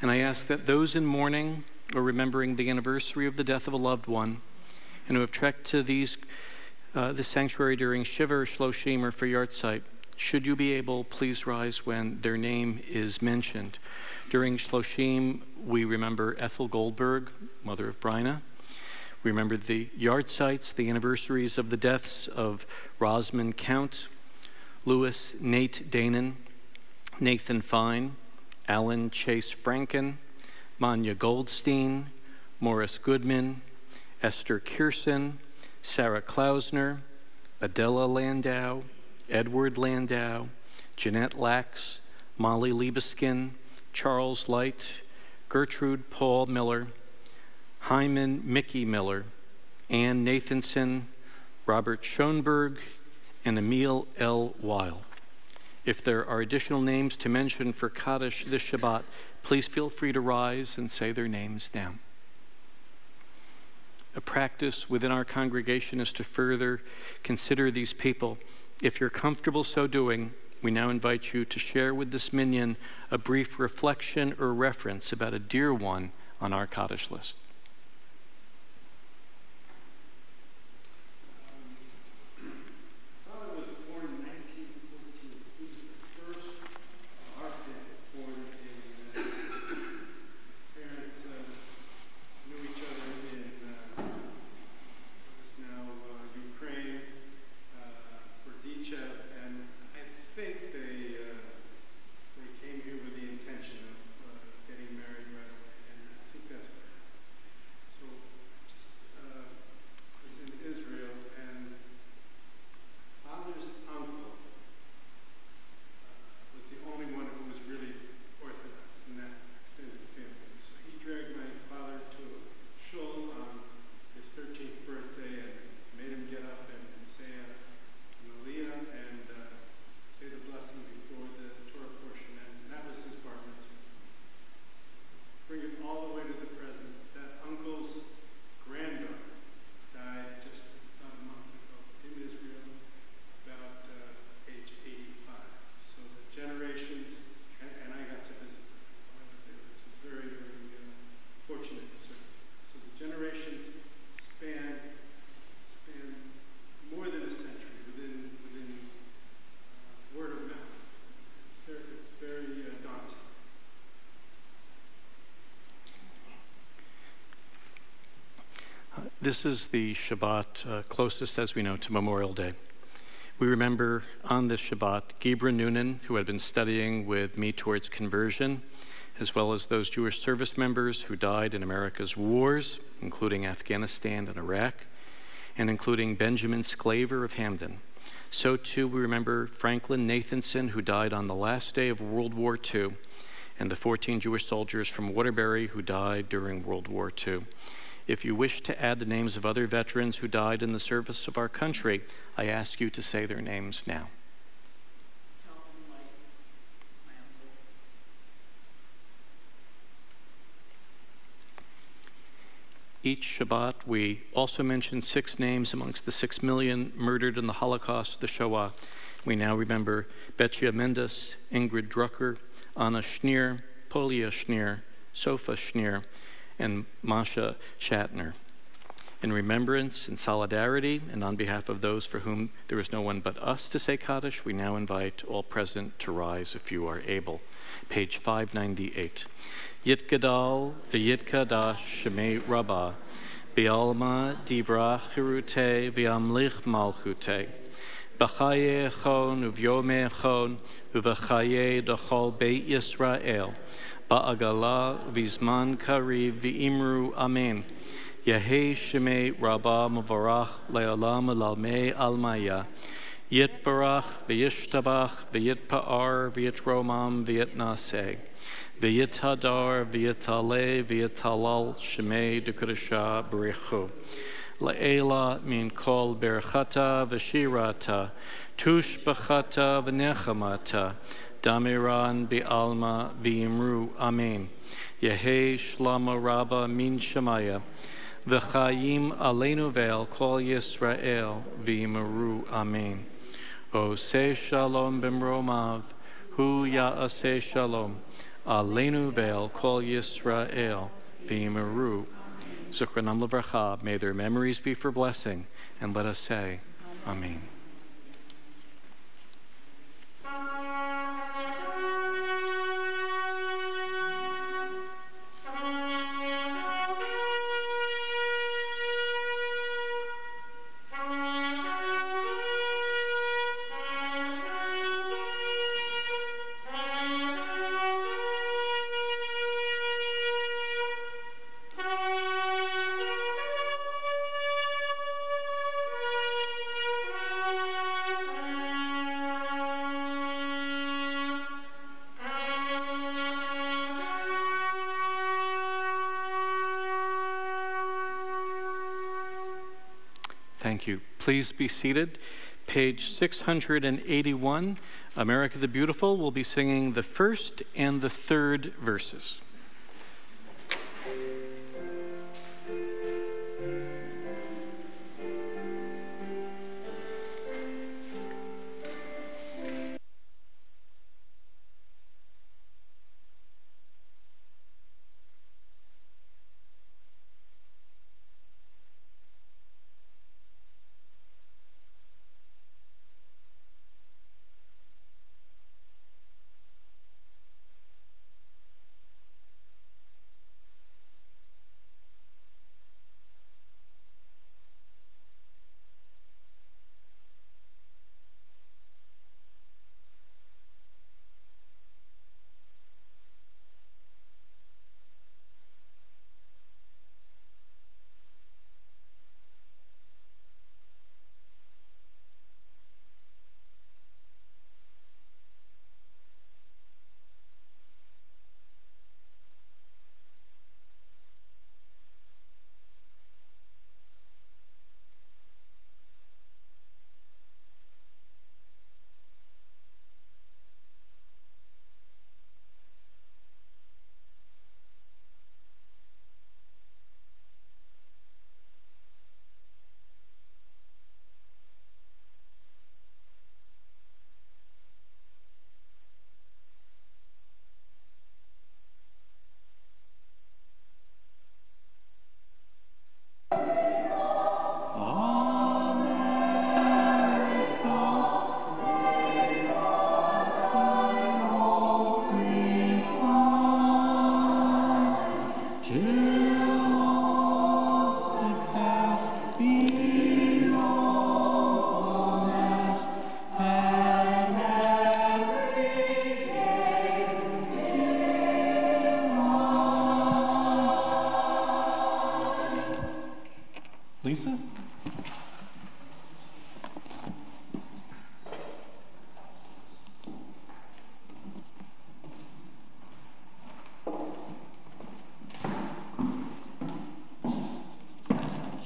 And I ask that those in mourning or remembering the anniversary of the death of a loved one and who have trekked to this sanctuary during Shiva or Shloshim or for Yartzeit, should you be able, please rise when their name is mentioned. During Shloshim, we remember Ethel Goldberg, mother of Bryna. We remember the Yartzeits, the anniversaries of the deaths of Rosamond Count, Louis Nate Danon, Nathan Fine, Alan Chase Franken, Manya Goldstein, Morris Goodman, Esther Kierson, Sarah Klausner, Adela Landau, Edward Landau, Jeanette Lax, Molly Liebeskin, Charles Light, Gertrude Paul Miller, Hyman Mickey Miller, Ann Nathanson, Robert Schoenberg, and Emil L. Weil. If there are additional names to mention for Kaddish this Shabbat, please feel free to rise and say their names down. A practice within our congregation is to further consider these people. If you're comfortable so doing, we now invite you to share with this minyan a brief reflection or reference about a dear one on our Kaddish list. Now This is the Shabbat closest, as we know, to Memorial Day. We remember on this Shabbat Gibra Noonan, who had been studying with me towards conversion, as well as those Jewish service members who died in America's wars, including Afghanistan and Iraq, and including Benjamin Sclaver of Hamden. So too we remember Franklin Nathanson, who died on the last day of World War II, and the 14 Jewish soldiers from Waterbury who died during World War II. If you wish to add the names of other veterans who died in the service of our country, I ask you to say their names now. Each Shabbat, we also mention 6 names amongst the 6 million murdered in the Holocaust, the Shoah. We now remember Betcha Mendes, Ingrid Drucker, Anna Schneer, Polia Schneer, Sofa Schneer, and Masha Shatner. In remembrance and solidarity, and on behalf of those for whom there is no one but us to say Kaddish, we now invite all present to rise if you are able. Page 598. Yitgadal v'yitkadash shemei rabbah, bi'alma divra chirute v'amlich malchute, b'chaye echon uvyome echon uv'chaye d'chol beit Yisrael, ba'agala v'zman kariv v'imru amen. Yehei shemei rabbah mavarach le'olam l'almei almaya, yitbarach v'yishtabach v'yitpa'ar v'yitromam v'yitnaseh. V'yitadar, v'yitale, v'yitalal, shemei d'kudasha b'rechu. La'ela min kol berchata v'shirata, tush b'chata v'nechamata, damiran bi'alma v'imru, amen. Yehei shlama rabba min shemaya, v'chayim aleinu ve'al kol Yisrael, v'imru, amen. Oseh shalom b'mromav, hu ya'aseh shalom. Aleinu ve'al kol Yisrael v'yimeru. Zukranam levarcha. May their memories be for blessing, and let us say, Amen. Thank you. Please be seated. Page 681, America the Beautiful, will be singing the first and the third verses.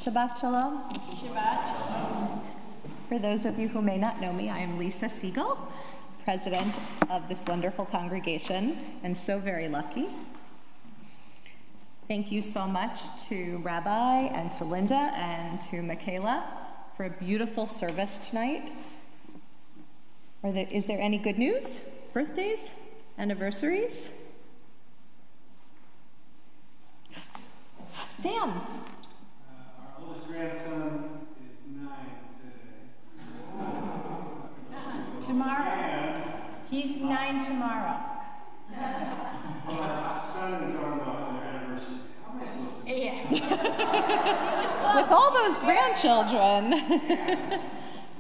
Shabbat Shalom. Shabbat Shalom. For those of you who may not know me, I am Lisa Siegel, president of this wonderful congregation, and so very lucky. Thank you so much to Rabbi and to Linda and to Michaela for a beautiful service tonight. Is there any good news? Birthdays? Anniversaries? Dan. Our oldest grandson is 9 today. Tomorrow. He's 9 tomorrow. Our son and daughter-in-law their anniversary. How am I supposed to? Yeah. With all those grandchildren.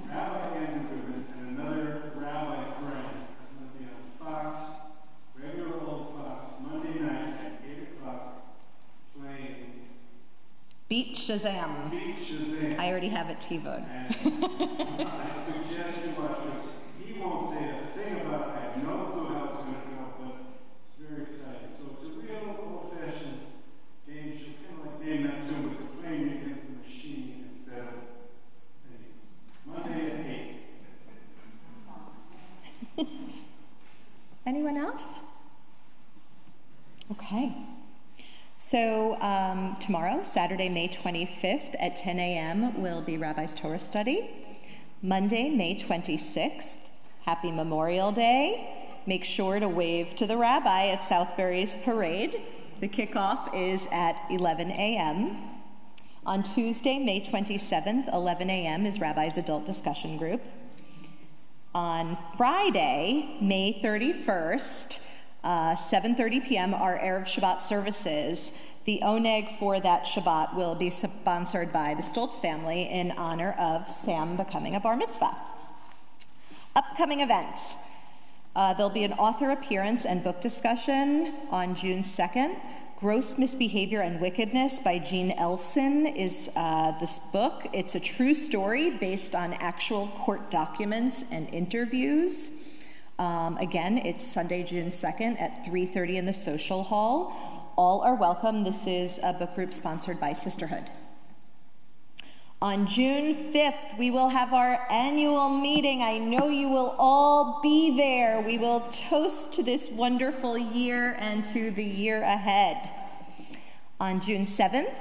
Rabbi Andrew and another rabbi friend are going to be on Fox, regular old Fox, Monday night at 8 o'clock, playing Beat Shazam. Beat Shazam. I already have it T-voted. I suggest you watch this. He won't say a thing about it. I have no clue how it's going to go, but it's very exciting. So it's a real old-fashioned game show, kind of like Name That Tune, but they're playing against the machine instead of Monday at 8. Anyone else? Okay. So tomorrow, Saturday, May 25th at 10 a.m. will be Rabbi's Torah study. Monday, May 26th, Happy Memorial Day. Make sure to wave to the rabbi at Southbury's parade. The kickoff is at 11 a.m. On Tuesday, May 27th, 11 a.m. is Rabbi's Adult Discussion Group. On Friday, May 31st, 7:30 p.m. are Erev Shabbat services. The oneg for that Shabbat will be sponsored by the Stoltz family in honor of Sam becoming a bar mitzvah. Upcoming events. There'll be an author appearance and book discussion on June 2nd. Gross Misbehavior and Wickedness by Jean Elson is this book. It's a true story based on actual court documents and interviews. Again, it's Sunday, June 2nd at 3:30 in the social hall. All are welcome. This is a book group sponsored by Sisterhood. On June 5th, we will have our annual meeting. I know you will all be there. We will toast to this wonderful year and to the year ahead. On June 7th,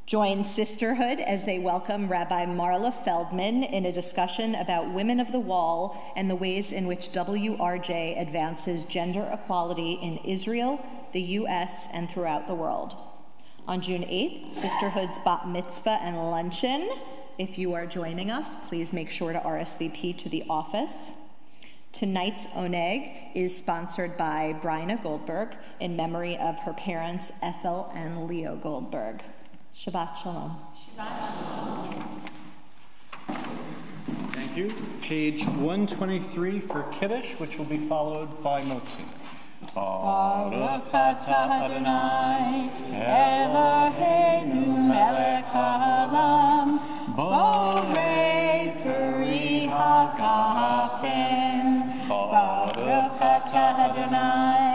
join Sisterhood as they welcome Rabbi Marla Feldman in a discussion about Women of the Wall and the ways in which WRJ advances gender equality in Israel, the U.S., and throughout the world. On June 8th, Sisterhood's Bat Mitzvah and Luncheon. If you are joining us, please make sure to RSVP to the office. Tonight's oneg is sponsored by Bryna Goldberg in memory of her parents, Ethel and Leo Goldberg. Shabbat Shalom. Shabbat Shalom. Thank you. Page 123 for Kiddush, which will be followed by Motzi. Baruch atah Adonai, Eloheinu melech haolam, borei peri hagafen. Baruch atah Adonai,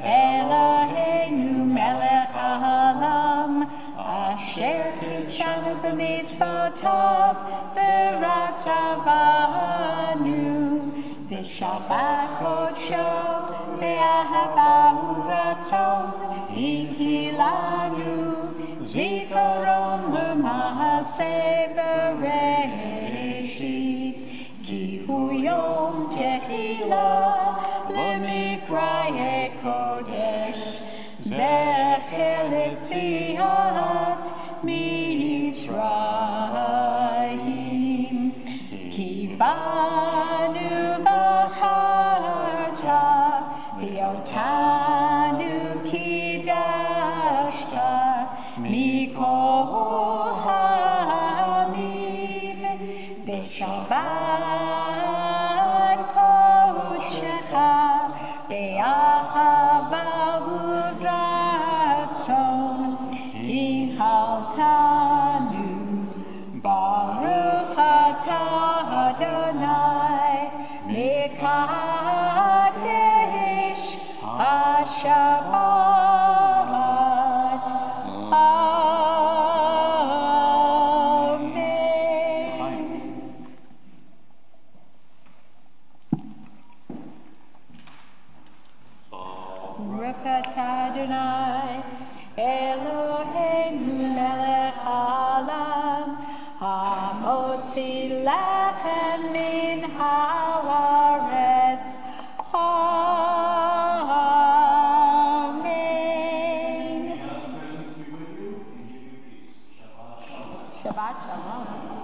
Eloheinu melech haolam, asher kitshanu b'mitzvotav v'ratzav banu, v'shabbat kodsho Be'ahava uvratzon ikilanu zikaron l'maaseh bereshit ki hu yom tehila l'mikrayeh kodesh zecher l'tziat Mitzrayim ki banu b'charta V'otanu kidashta mikol ha'amim v'shabbat kodshecha be'ahava uvratzon inchaltanu baruch atah Adonai mekadesh Shabbat. Shabbat Shalom.